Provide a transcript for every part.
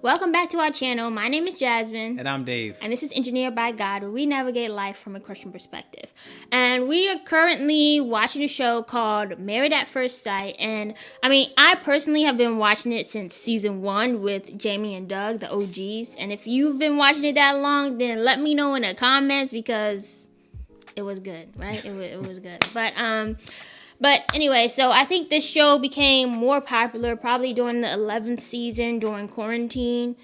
Welcome back to our channel. My name is Jasmine. And I'm Dave. And this is Engineered by God, where we navigate life from a Christian perspective. And we are currently watching a show called Married at First Sight. And I personally have been watching it since season 1 with Jamie and Doug, the OGs. And if you've been watching it that long, then let me know in the comments because it was good, right? It was good. But anyway, so I think this show became more popular probably during the 11th season, during quarantine.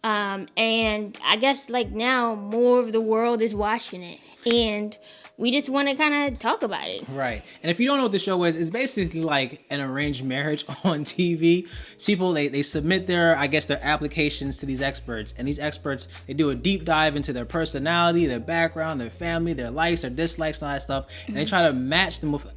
And I guess like now more of the world is watching it. And we just want to kind of talk about it. Right. And if you don't know what the show is, it's basically like an arranged marriage on TV. People, they submit their applications to these experts. And these experts, they do a deep dive into their personality, their background, their family, their likes, their dislikes, and all that stuff. And they try to match them with,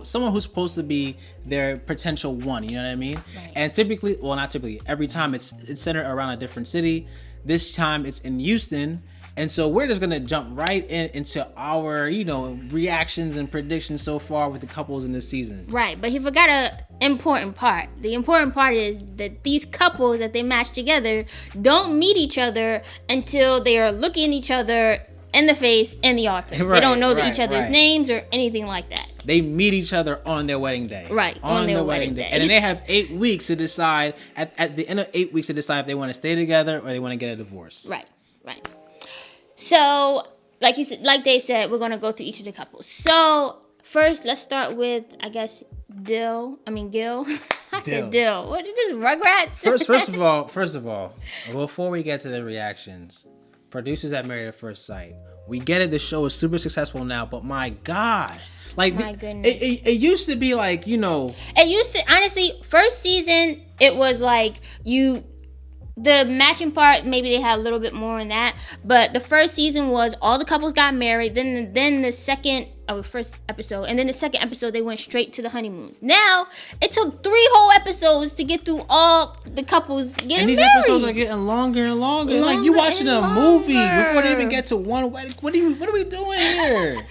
someone who's supposed to be their potential one. You know what I mean? Right. And typically, well, not typically, every time it's centered around a different city. This time it's in Houston. And so we're just going to jump right into our, reactions and predictions so far with the couples in this season. Right, but he forgot an important part. The important part is that these couples that they match together don't meet each other until they are looking each other in the face in the altar. Right, they don't know each other's names or anything like that. They meet each other on their wedding day. Right, on their wedding day. And then they have 8 weeks to decide, at the end of 8 weeks to decide if they want to stay together or they want to get a divorce. Right. So, like Dave said, we're gonna go through each of the couples. So first, let's start with, Gil. I said Dill. What is this, Rugrats? First of all, before we get to the reactions, producers at Married at First Sight, we get it. The show is super successful now, but my gosh. My goodness. It used to be like, It used to, honestly, first season, it was like the matching part, maybe they had a little bit more in that. But the first season was all the couples got married. Then the first episode. And then the second episode, they went straight to the honeymoons. Now, it took 3 whole episodes to get through all the couples getting married. And these episodes are getting longer and longer. Like, you watching a movie before they even get to one wedding. What are we doing here?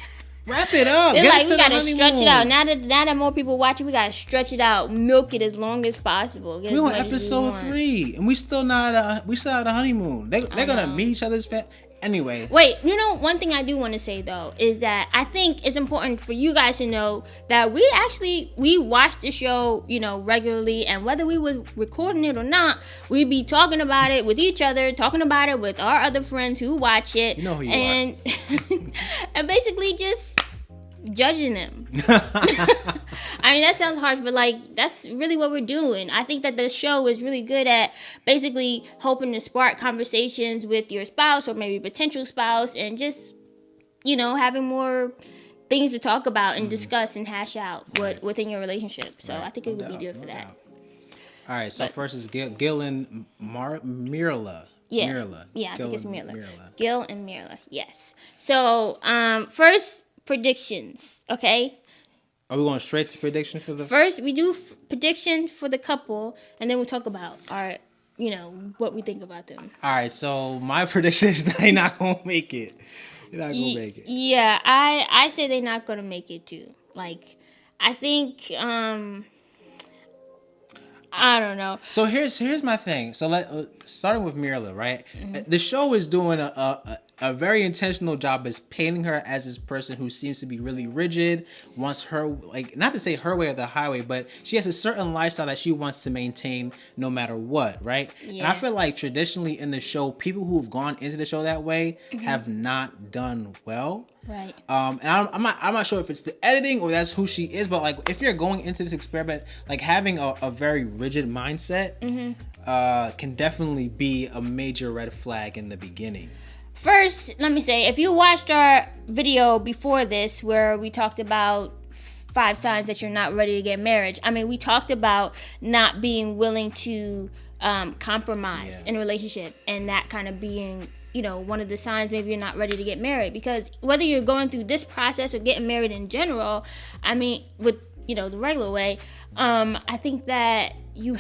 Wrap it up. They're like, we gotta stretch it out. Now that more people watch it, we gotta stretch it out, milk it as long as possible. We're on episode 3, and we still at a honeymoon. They're gonna meet each other's anyway. Wait, one thing I do want to say though is that I think it's important for you guys to know that we watch the show, regularly, and whether we were recording it or not, we'd be talking about it with each other, talking about it with our other friends who watch it, who you and and basically just judging them. That sounds harsh, but that's really what we're doing. I think that the show is really good at basically hoping to spark conversations with your spouse or maybe potential spouse, and just having more things to talk about and discuss and hash out within your relationship. So I think it would be good for that. All right, so first is Gil and Myrla. Yeah, Myrla. Yeah, I think it's Myrla. Gil and Myrla. Yes. So first, predictions. Okay. Are we going straight to prediction for the... First, we do prediction for the couple, and then we'll talk about our, what we think about them. All right, so my prediction is they're not going to make it. They're not going to make it. Yeah, I say they're not going to make it, too. I think, I don't know. So here's my thing. So starting with Myrla, right? Mm-hmm. The show is doing a very intentional job as painting her as this person who seems to be really rigid, wants her, not to say her way or the highway, but she has a certain lifestyle that she wants to maintain no matter what, right? Yeah. And I feel like traditionally in the show, people who've gone into the show that way have not done well. Right. And I'm not sure if it's the editing or that's who she is, but if you're going into this experiment, having a very rigid mindset can definitely be a major red flag in the beginning. First, let me say, if you watched our video before this where we talked about 5 signs that you're not ready to get married, we talked about not being willing to compromise in a relationship, and that kind of being, one of the signs maybe you're not ready to get married. Because whether you're going through this process or getting married in general, with the regular way, I think that you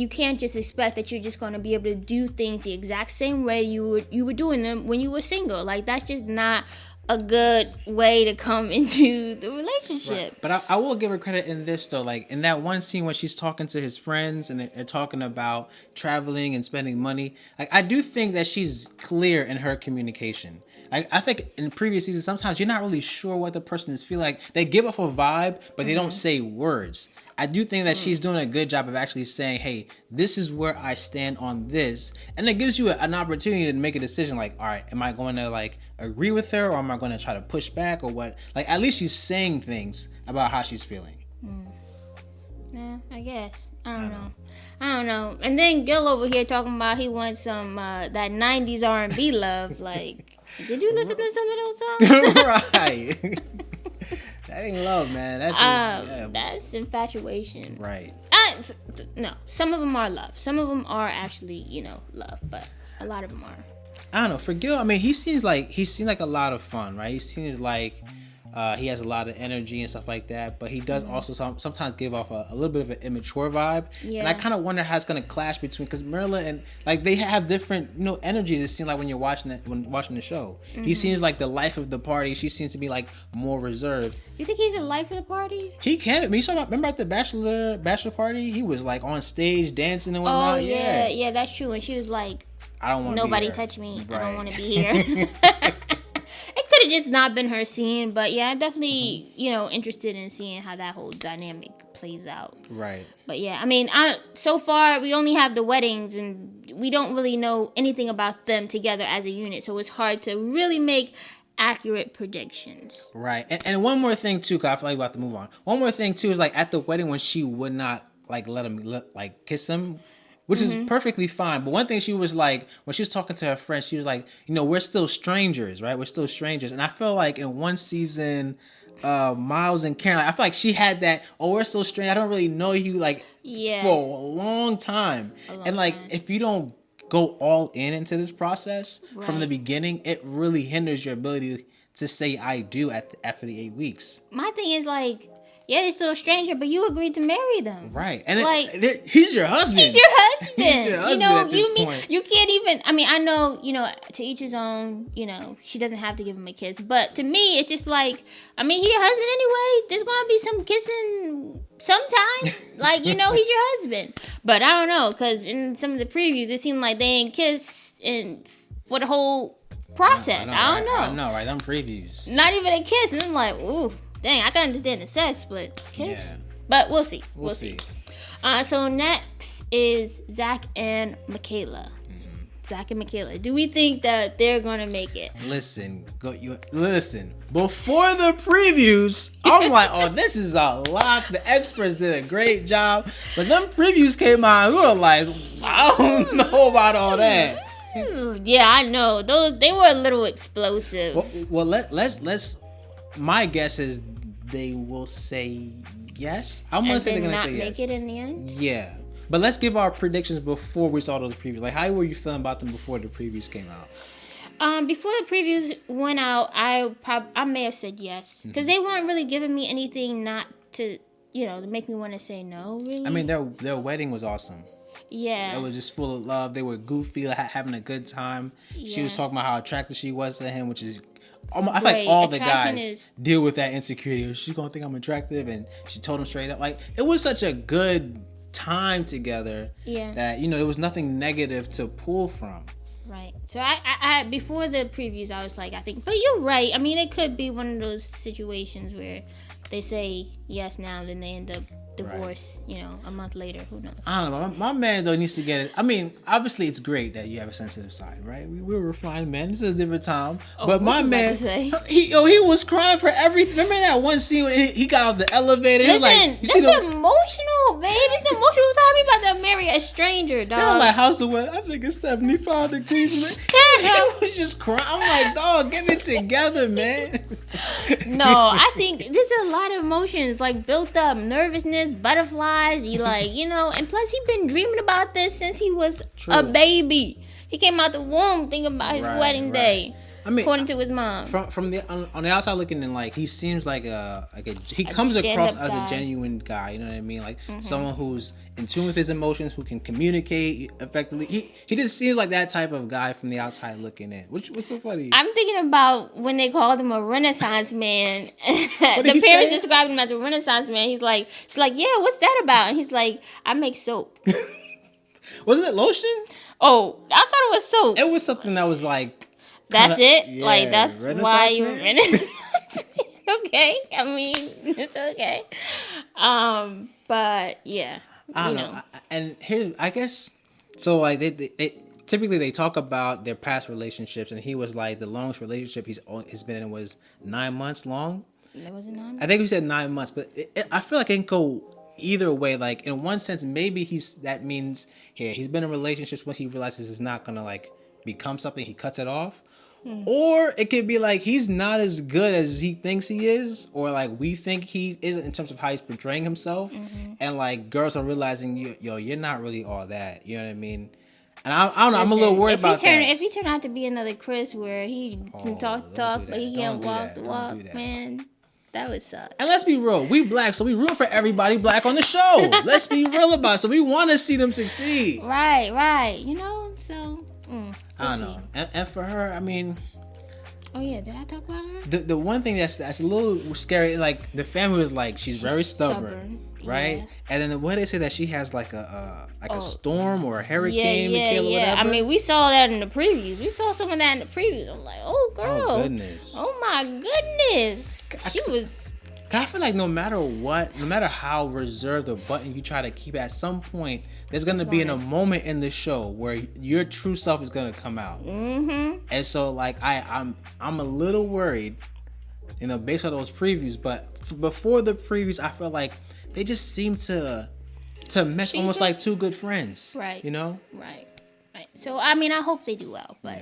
can't just expect that you're just going to be able to do things the exact same way you were doing them when you were single. That's just not a good way to come into the relationship. Right. But I will give her credit in this though, like in that one scene when she's talking to his friends and they're talking about traveling and spending money. Like I do think that she's clear in her communication. I think in previous seasons sometimes you're not really sure what the person is feeling. Like they give off a vibe, but they don't say words. I do think that she's doing a good job of actually saying, hey, this is where I stand on this. And it gives you an opportunity to make a decision like, all right, am I going to like agree with her or am I going to try to push back or what? Like at least she's saying things about how she's feeling. Yeah, I guess. I don't know. And then Gil over here talking about he wants some that 90s R&B love. Like, did you listen to some of those songs? Right. That ain't love, man. That's just, that's infatuation. Right. No, some of them are love. Some of them are actually, love, but a lot of them are. I don't know. For Gil, I mean, he seems like a lot of fun, right? He seems like he has a lot of energy and stuff like that, but he does also sometimes give off a little bit of an immature vibe. Yeah. And I kind of wonder how it's gonna clash between, because Myrla and like they have different energies. It seems like when you're watching the show, he seems like the life of the party. She seems to be like more reserved. You think he's the life of the party? He can. I mean, remember at the bachelor party, he was like on stage dancing and whatnot. Oh yeah, that's true. And she was like, I don't want nobody touch me. Right. I don't want to be here. It could have just not been her scene, but yeah, definitely, interested in seeing how that whole dynamic plays out. Right. But yeah, I mean, so far we only have the weddings, and we don't really know anything about them together as a unit, so it's hard to really make accurate predictions. Right. And one more thing too, because I feel like we have to move on. One more thing too is like at the wedding when she would not like let him kiss him. Which is perfectly fine. But one thing she was like, when she was talking to her friend, she was like, we're still strangers, right? We're still strangers. And I feel like in one season, Miles and Karen, I feel like she had that, we're so strange. I don't really know you for a long time. If you don't go all into this process from the beginning, it really hinders your ability to say I do after the 8 weeks. My thing is like, yeah, they're still a stranger, but you agreed to marry them. Right. And he's your husband. He's your husband. He's your husband at this point. You can't even, I know, to each his own, she doesn't have to give him a kiss. But to me, it's just like, he's your husband anyway. There's going to be some kissing sometime. He's your husband. But I don't know, because in some of the previews, it seemed like they ain't kissed for the whole process. I don't know. I know, right? Them previews. Not even a kiss. And I'm like, ooh. Dang, I can understand the sex, but kiss? Yeah. But we'll see. We'll see. So next is Zach and Michaela. Zach and Michaela. Do we think that they're going to make it? Listen. Before the previews, I'm like, this is a lock. The experts did a great job. But them previews came out, we were like, I don't know about all that. Yeah, I know. They were a little explosive. Well let's. My guess is they will say yes. I'm gonna say they're gonna say yes. Make it in the end. Yeah, but let's give our predictions before we saw those previews. Like, how were you feeling about them before the previews came out? Before the previews went out, I may have said yes because they weren't really giving me anything not to to make me want to say no. Really. I mean, their wedding was awesome. Yeah. It was just full of love. They were goofy, having a good time. Yeah. She was talking about how attractive she was to him, which is. I feel like all the guys deal with that insecurity. She's gonna think I'm attractive, and she told him straight up. Like, it was such a good time together. Yeah. That there was nothing negative to pull from. Right. So I before the previews, I was like, I think, but you're right. I mean, it could be one of those situations where they say yes now, and then they end up divorce, a month later. Who knows? I don't know. My man though needs to get it. I mean, obviously it's great that you have a sensitive side, right? We're refined men. This is a different time. But my man, he was crying for everything. Remember that one scene when he got off the elevator? Listen, it's emotional, babe. It's an emotional time. You about to marry a stranger, dog. They were like, how's the weather? I think it's 75 degrees. He was just crying. I'm like, dog, get it together, man. No, I think there's a lot of emotions like built up, nervousness, butterflies. And plus he's been dreaming about this since he was a baby. He came out the womb thinking about his wedding day. I mean, according to his mom. From the on the outside looking in, like he seems like he comes across as a genuine guy. You know what I mean? Like someone who's in tune with his emotions, who can communicate effectively. He just seems like that type of guy from the outside looking in. Which was so funny. I'm thinking about when they called him a Renaissance man. The parents described him as a Renaissance man. She's like, yeah, what's that about? And he's like, I make soap. Wasn't it lotion? Oh, I thought it was soap. It was something that was like. That's it? Yeah, like, that's why you're Renaissance. Okay. I mean, it's okay. But, yeah. I don't know. And here's, I guess, so, like, they typically they talk about their past relationships, and he was, like, the longest relationship he's been in was 9 months long. Was it 9 months? I think we said 9 months, but I feel like it can go either way. Like, in one sense, maybe that means, he's been in relationships when he realizes it's not going to, like, become something, he cuts it off. Or it could be like he's not as good as he thinks he is, or like we think he is in terms of how he's portraying himself, and like girls are realizing, you're not really all that. You know what I mean? And I don't know. I'm a little worried about that. If he turned out to be another Chris, where he can talk, but he can't walk the walk, man, that would suck. And let's be real, we black, so we root for everybody black on the show. Let's be real about it. So we want to see them succeed. Right. You know, so. I don't know. And for her, I mean... Oh, yeah. Did I talk about her? The one thing that's a little scary, like, the family was like, she's very stubborn. Right? Yeah. And then the way they say that she has, like, a storm or a hurricane, Michaela, whatever. I mean, we saw that in the previews. We saw some of that in the previews. I'm like, oh, girl. Oh, goodness. Oh, my goodness. She was... I feel like no matter how reserved or button you try to keep, at some point there's gonna be a moment in the show where your true self is gonna come out. Mm-hmm. And so, like, I'm a little worried, based on those previews. But before the previews, I feel like they just seem to mesh almost like two good friends. Right. You know. Right. So I mean, I hope they do well, but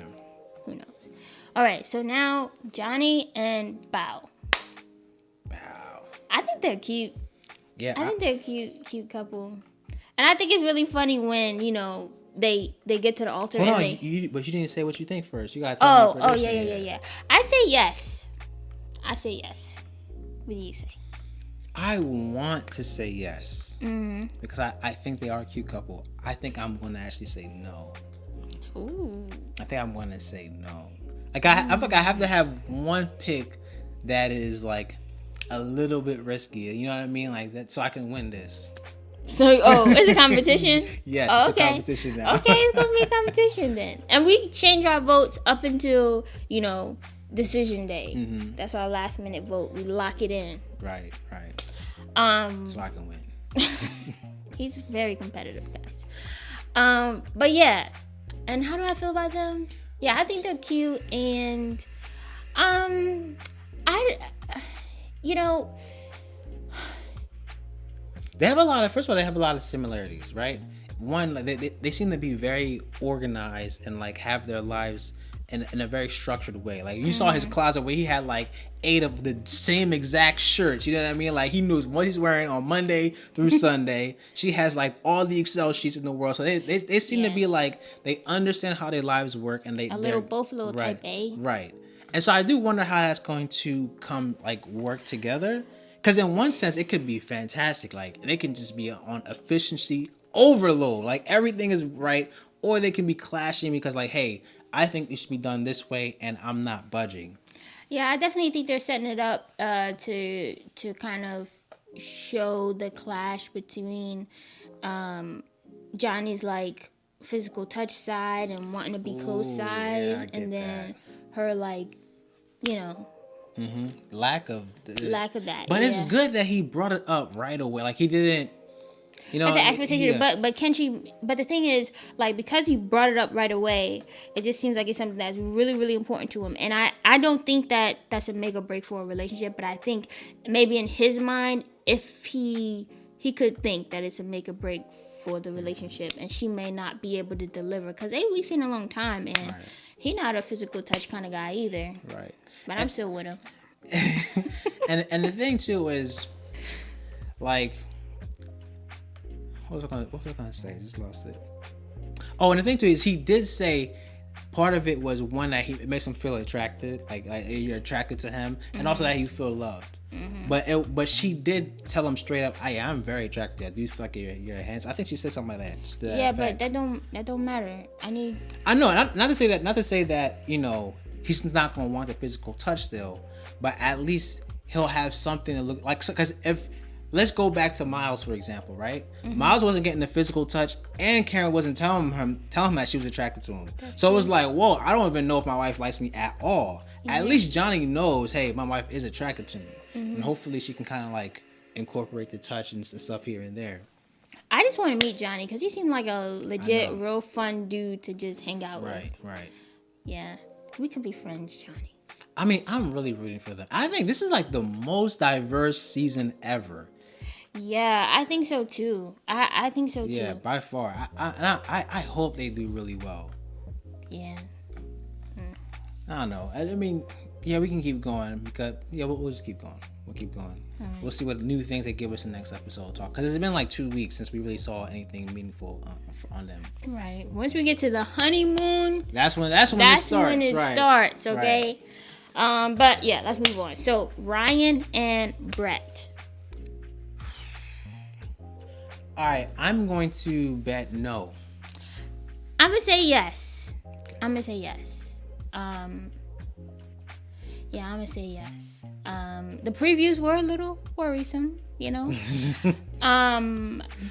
who knows? All right. So now Johnny and Bao. I think they're cute. Yeah. I think they're a cute couple. And I think it's really funny when, they get to the altar. Hold on, but you didn't say what you think first. You gotta tell me. Oh, yeah. I say yes. What do you say? I want to say yes. Because I think they are a cute couple. I think I'm going to actually say no. Ooh. I think I'm going to say no. Like, I feel like I have to have one pick that is, like, a little bit risky, you know what I mean? Like that, so I can win this. So, it's a competition? Yes, it's a competition now. Okay, it's going to be a competition then. And we change our votes up until, decision day. Mm-hmm. That's our last minute vote. We lock it in. Right. So I can win. He's very competitive, guys. But yeah. And how do I feel about them? Yeah, I think they're cute, and they have a lot of similarities, right? One, like they seem to be very organized and like have their lives in a very structured way. Like you saw his closet where he had like 8 of the same exact shirts. You know what I mean? Like he knows what he's wearing on Monday through Sunday. She has like all the Excel sheets in the world. So they seem to be like, they understand how their lives work, and both little type A. Right. And so I do wonder how that's going to come, like, work together. Because in one sense, it could be fantastic. Like, they can just be on efficiency overload. Like, everything is right. Or they can be clashing because, like, hey, I think it should be done this way, and I'm not budging. Yeah, I definitely think they're setting it up to kind of show the clash between Johnny's, like, physical touch side and wanting to be close side. And then her, like, lack of that. But it's good that he brought it up right away. Like he didn't, But the expectation, but can she? But the thing is, like, because he brought it up right away, it just seems like it's something that's really, really important to him. And I don't think that that's a make or break for a relationship. But I think maybe in his mind, if he could think that it's a make or break for the relationship, and she may not be able to deliver because we've seen a long time, and he not a physical touch kind of guy either. Right. But I'm still with him. and the thing too is, like, what was I gonna say? I just lost it. Oh, and the thing too is, he did say part of it was one that it makes him feel attracted, like you're attracted to him, and also that you feel loved. But she did tell him straight up, I'm very attracted. I do feel like you're handsome. I think she said something like that. Just but that don't matter. I know, not to say that he's not gonna want the physical touch still, but at least he'll have something to look like. Because if let's go back to Miles, for example, right? Miles wasn't getting the physical touch, and Karen wasn't telling him that she was attracted to him. So it was like, whoa, I don't even know if my wife likes me at all. At least Johnny knows, hey, my wife is attracted to me, and hopefully she can kind of like incorporate the touch and stuff here and there. I just want to meet Johnny because he seemed like a legit, real fun dude to just hang out with. Right. Yeah, we could be friends, Johnny. I mean, I'm really rooting for them. I think this is like the most diverse season ever. Yeah, I think so too. I think so too. Yeah, by far. I hope they do really well. Yeah. I don't know. I mean, yeah, we can keep going because we'll just keep going. We'll keep going. Right. We'll see what new things they give us in the next episode talk, because it's been like 2 weeks since we really saw anything meaningful on them. Right. Once we get to the honeymoon, that's when it starts. When it starts. Okay. Right. But yeah, let's move on. So Ryan and Brett. All right, I'm going to bet no. I'm gonna say yes. Okay. I'm gonna say yes. Yeah, I'm gonna say yes. The previews were a little worrisome,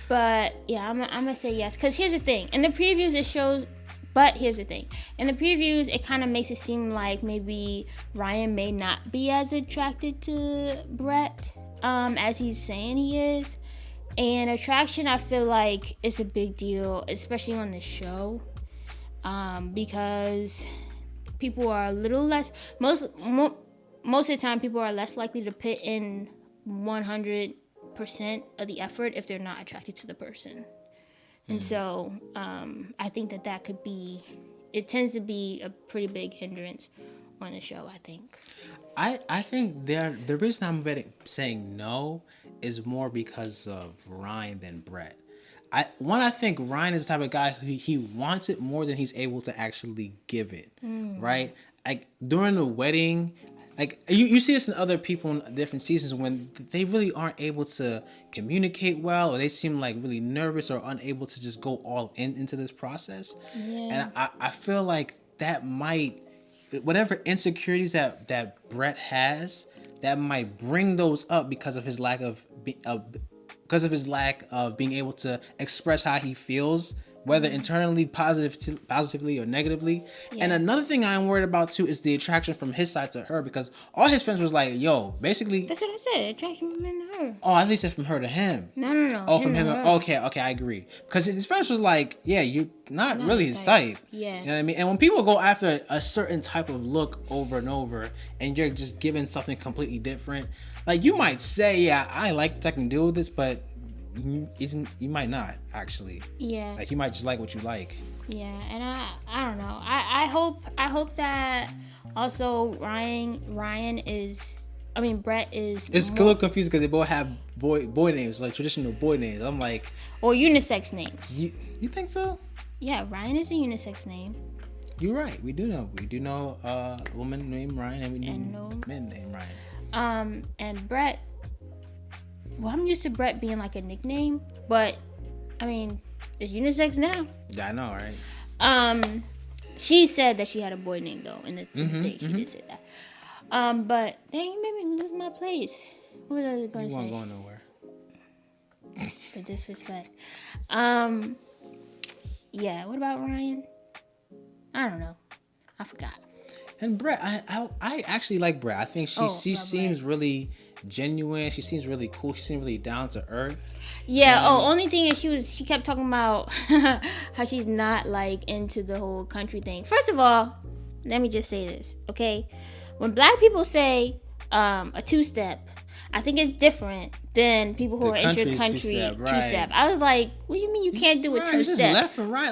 but yeah, I'm gonna say yes. Cause here's the thing: in the previews it shows. But here's the thing: in the previews, it kind of makes it seem like maybe Ryan may not be as attracted to Brett as he's saying he is. And attraction, I feel like, is a big deal, especially on the show, because people are a little less. Most of the time, people are less likely to put in 100% of the effort if they're not attracted to the person. And so, I think that could be. It tends to be a pretty big hindrance on the show, I think. I think the reason I'm saying no is more because of Ryan than Brett. I think Ryan is the type of guy who he wants it more than he's able to actually give it, right? Like during the wedding, like you see this in other people in different seasons when they really aren't able to communicate well, or they seem like really nervous or unable to just go all into this process. Yeah. And I feel like that might, whatever insecurities that Brett has, that might bring those up because of his lack of being able to express how he feels, whether internally positively or negatively. Yeah. And another thing I'm worried about too is the attraction from his side to her, because all his friends was like, yo, basically. That's what I said, attraction from him to her. Oh, I think it's from her to him. No. Oh, from him. Okay, I agree. Because his friends was like, yeah, you're not really his type. Yeah. You know what I mean? And when people go after a certain type of look over and over, and you're just given something completely different, like you might say, yeah, I can deal with this, but you might not actually. Yeah. Like you might just like what you like. Yeah, and I don't know. I hope that also Brett is. It's a little confused because they both have boy names, like traditional boy names. I'm like. Or unisex names. You think so? Yeah, Ryan is a unisex name. You're right. We do know a woman named Ryan, and we know men named Ryan. And Brett. Well, I'm used to Brett being like a nickname, but I mean, it's unisex now. Yeah, I know, right? She said that she had a boy name though in the thing. She did say that. But dang, you made me lose my place. What was I gonna say? You weren't going nowhere. The disrespect. Yeah. What about Ryan? I don't know. I forgot. And Brett, I actually like Brett. I think she seems really genuine. She seems really cool. She seems really down to earth. Yeah. Only thing is she kept talking about how she's not like into the whole country thing. First of all, let me just say this, okay? When black people say a two-step, I think it's different than people who are into country two-step. I was like, what do you mean you can't do a two-step? It's just left and right.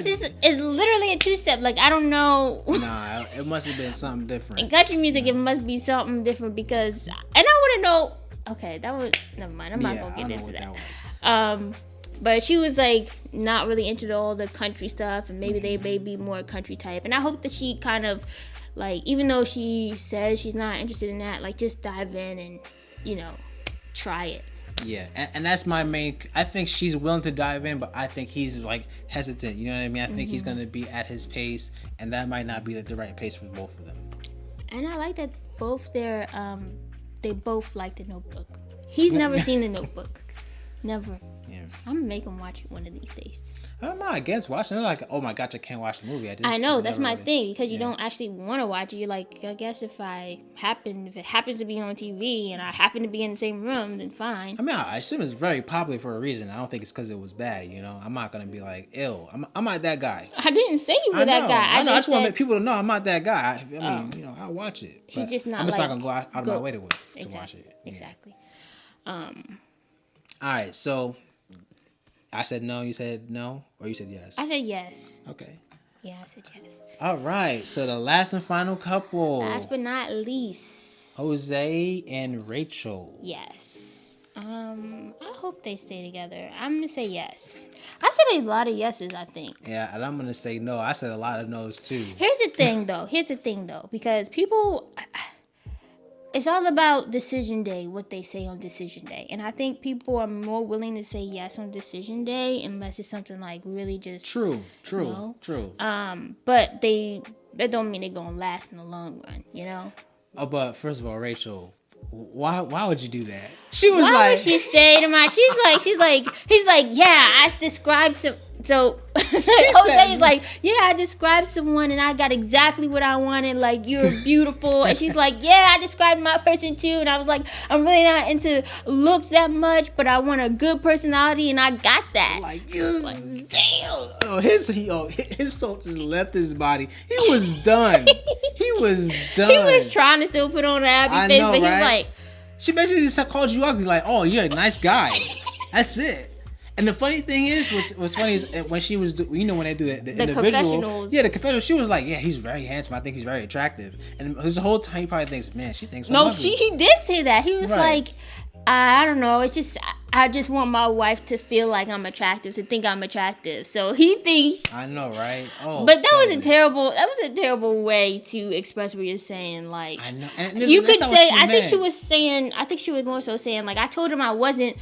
It's literally a two-step. Like, I don't know. Nah, it must have been something different. In country music, it must be something different because, and I want to know. Okay, that was never mind. I'm not gonna get into that. But she was like not really into all the country stuff, and maybe they may be more country type. And I hope that she kind of like, even though she says she's not interested in that, like just dive in and try it. Yeah, and that's my main. I think she's willing to dive in, but I think he's like hesitant. You know what I mean? I think he's gonna be at his pace, and that might not be the right pace for both of them. And I like that they both like The Notebook. He's never seen The Notebook. Never. Yeah. I'm gonna make him watch it one of these days. I'm not against watching it. Like, oh my gosh, I can't watch the movie. I know, that's my thing, because you don't actually want to watch it. You're like, I guess if it happens to be on TV and I happen to be in the same room, then fine. I mean, I assume it's very popular for a reason. I don't think it's because it was bad, I'm not going to be like, ew, I'm not that guy. I didn't say you were that guy. I just want people to know I'm not that guy. I mean, I'll watch it. He's just not I'm just not going to go out of my way to watch it. Yeah. Exactly. All right, so I said no, you said no, or you said yes? I said yes. Okay. Yeah, I said yes. All right, so the last and final couple. Last but not least. Jose and Rachel. Yes. I hope they stay together. I'm going to say yes. I said a lot of yeses, I think. Yeah, and I'm going to say no. I said a lot of no's too. Here's the thing, though. Because people... It's all about decision day, what they say on decision day. And I think people are more willing to say yes on decision day unless it's something like really just... True. But that don't mean they're going to last in the long run, Oh, but first of all, Rachel, why would you do that? She was why would she say to my... He's like, yeah, I described some... So Jose is like, yeah, I described someone and I got exactly what I wanted. Like, you're beautiful. And she's like, yeah, I described my person too. And I was like, I'm really not into looks that much, but I want a good personality, and I got that. Like damn. Oh, his soul just left his body. He was done. He was trying to still put on a happy face, but he was like... She basically just called you ugly. Like, oh, you're a nice guy. That's it. And the funny thing is, what's funny is when she was, when they do the individual, confessionals. Yeah, the confessional. She was like, yeah, he's very handsome. I think he's very attractive. And there's the whole time he probably thinks, man, she thinks. No, he did say that. He was like, I don't know. It's just I just want my wife to feel like I'm attractive, to think I'm attractive. So he thinks. I know, right? Oh, but that was a terrible way to express what you're saying. Like, I know. And you could say, I think she was more so saying, like, I told him I wasn't,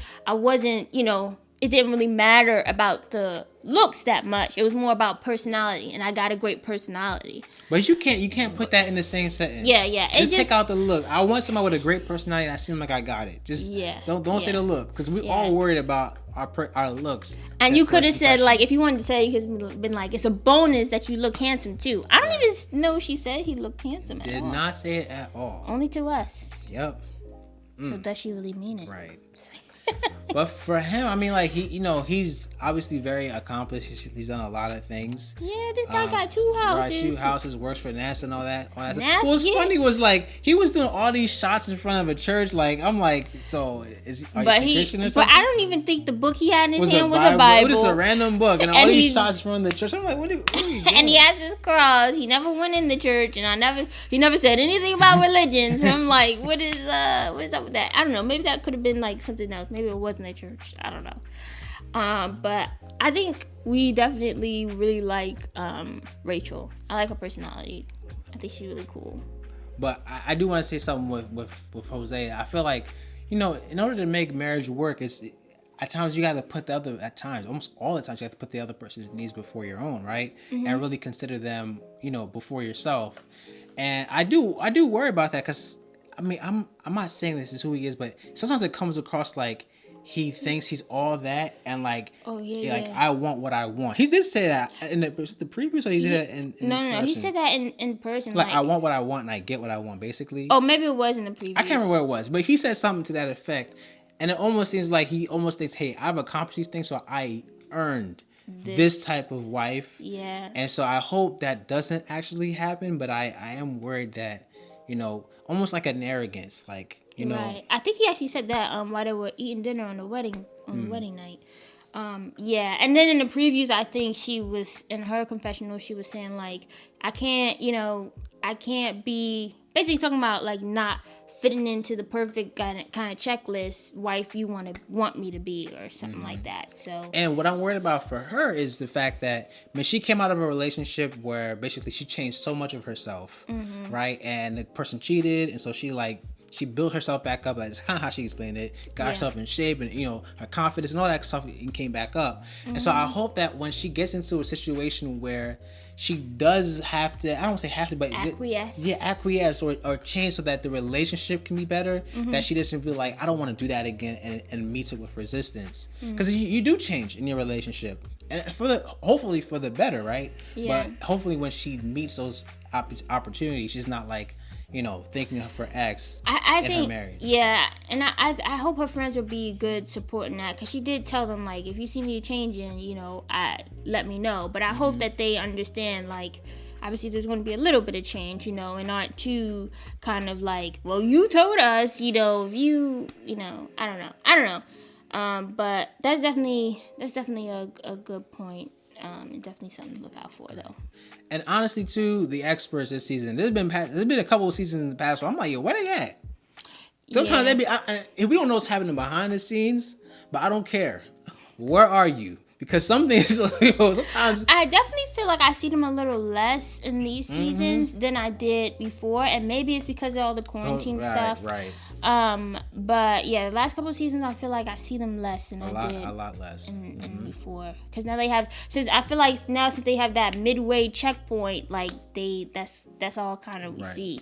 it didn't really matter about the looks that much. It was more about personality, and I got a great personality. But you can't put that in the same sentence. Yeah. Just take out the look. I want somebody with a great personality that seems like I got it. Just don't say the look, because we all worried about our looks. And you could have said, like, if you wanted to say, you could have been like, it's a bonus that you look handsome too. I don't even know if she said he looked handsome at all. Did not say it at all. Only to us. Yep. So does she really mean it? Right. But for him, I mean, like, he's obviously very accomplished. He's done a lot of things. Yeah, this guy got 2 houses. Right, 2 houses, works for NASA and all that. NASA, what was funny was, like, he was doing all these shots in front of a church. Like, I'm like, so are you Christian or something? But I don't even think the book he had in his hand was a Bible. It was a random book, and all these shots in front of the church. I'm like, what are you doing? And he has his cross. He never went in the church, and he never said anything about religion. So I'm like, what is up with that? I don't know. Maybe that could have been like something else. Maybe it wasn't a church. I don't know. But I think we definitely really like Rachel. I like her personality. I think she's really cool. But I do want to say something with Jose. I feel like, in order to make marriage work, it's at times you got to put almost all the times you have to put the other person's needs before your own, right? Mm-hmm. And really consider them, before yourself. And I do worry about that, because I mean, I'm not saying this is who he is, but sometimes it comes across like he thinks he's all that, and like, I want what I want. He did say that in the preview, or he said that in No, person? he said that in person. Like, I want what I want, and I get what I want, basically. Oh, maybe it was in the preview. I can't remember where it was, but he said something to that effect, and it almost seems like he almost thinks, hey, I've accomplished these things, so I earned this type of wife. Yeah. And so I hope that doesn't actually happen, but I am worried that, almost like an arrogance, like, Right. I think he actually said that while they were eating dinner on the wedding night. Yeah. And then in the previews, I think she was, in her confessional, she was saying, like, I can't, I can't be basically talking about like not fitting into the perfect kind of checklist wife you want me to be or something like that. So, and what I'm worried about for her is the fact that when she came out of a relationship where basically she changed so much of herself, right? And the person cheated, and so she built herself back up. Like, it's kind of how she explained it. Got herself in shape, and her confidence and all that stuff came back up. And so I hope that when she gets into a situation where she does have to, I don't say have to, but acquiesce or change so that the relationship can be better, that she doesn't feel like, I don't want to do that again, and meets it with resistance. Because you do change in your relationship, and hopefully for the better, right? But hopefully when she meets those opportunities, she's not like, thinking of her ex in her marriage. Yeah, and I hope her friends will be good support in that, because she did tell them, like, if you see me changing, let me know. But I hope that they understand, like, obviously there's going to be a little bit of change, and aren't too kind of like, well, you told us, if you, I don't know. But that's definitely a good point. And definitely something to look out for, though. And honestly, too, the experts this season, there's been a couple of seasons in the past where I'm like, yo, where they at? Sometimes they be, if we don't know what's happening behind the scenes, but I don't care. Where are you? Because some things, sometimes I definitely feel like I see them a little less in these seasons than I did before, and maybe it's because of all the quarantine stuff. Right. But yeah, the last couple of seasons, I feel like I see them less than I did a lot less than before. Because now they have, since they have that midway checkpoint, like that's all kind of we see.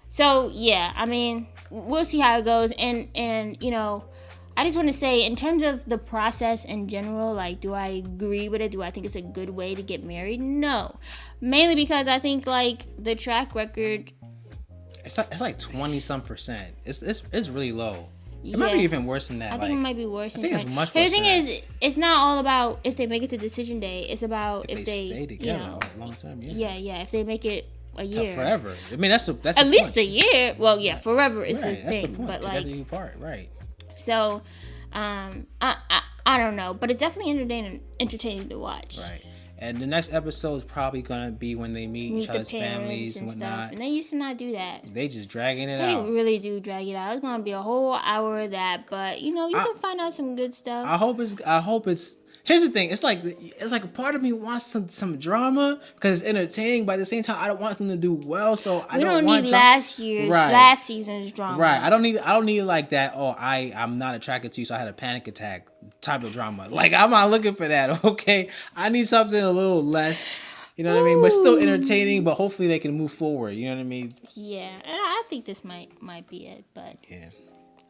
So yeah, I mean, we'll see how it goes, and I just want to say, in terms of the process in general, like, do I agree with it? Do I think it's a good way to get married? No. Mainly because I think, like, the track record, it's like 20-some%. It's really low. It might be even worse than that. I think it might be worse. I think it's much worse. The thing is, it's not all about if they make it to decision day. It's about if they stay together long term. Yeah. If they make it a year, forever. I mean, that's at least a year. Well, yeah, forever is the thing. That's the point. But like, the part, right? So, I don't know, but it's definitely entertaining to watch. Right. And the next episode is probably gonna be when they meet each other's families and whatnot. Stuff. And they used to not do that. They just dragging it out. They really do drag it out. It's gonna be a whole hour of that, but you can find out some good stuff. I hope it's. Here's the thing. It's like a part of me wants some drama because it's entertaining, but at the same time, I don't want them to do well. So I don't want need last season's drama. Right. I don't need like that. Oh, I'm not attracted to you, so I had a panic attack type of drama. Like, I'm not looking for that. Okay. I need something a little less. You know what I mean? But still entertaining. But hopefully they can move forward. You know what I mean? Yeah, and I think this might be it. But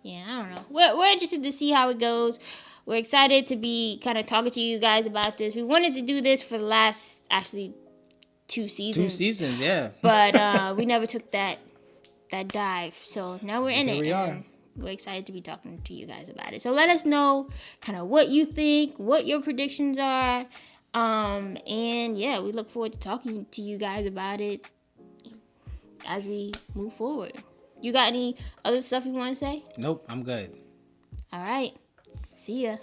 yeah, I don't know. We're interested to see how it goes. We're excited to be kind of talking to you guys about this. We wanted to do this for the last, actually, 2 seasons. 2 seasons, yeah. But we never took that dive. So now we're in it. Here we are. We're excited to be talking to you guys about it. So let us know kind of what you think, what your predictions are. And yeah, we look forward to talking to you guys about it as we move forward. You got any other stuff you want to say? Nope, I'm good. All right. See ya.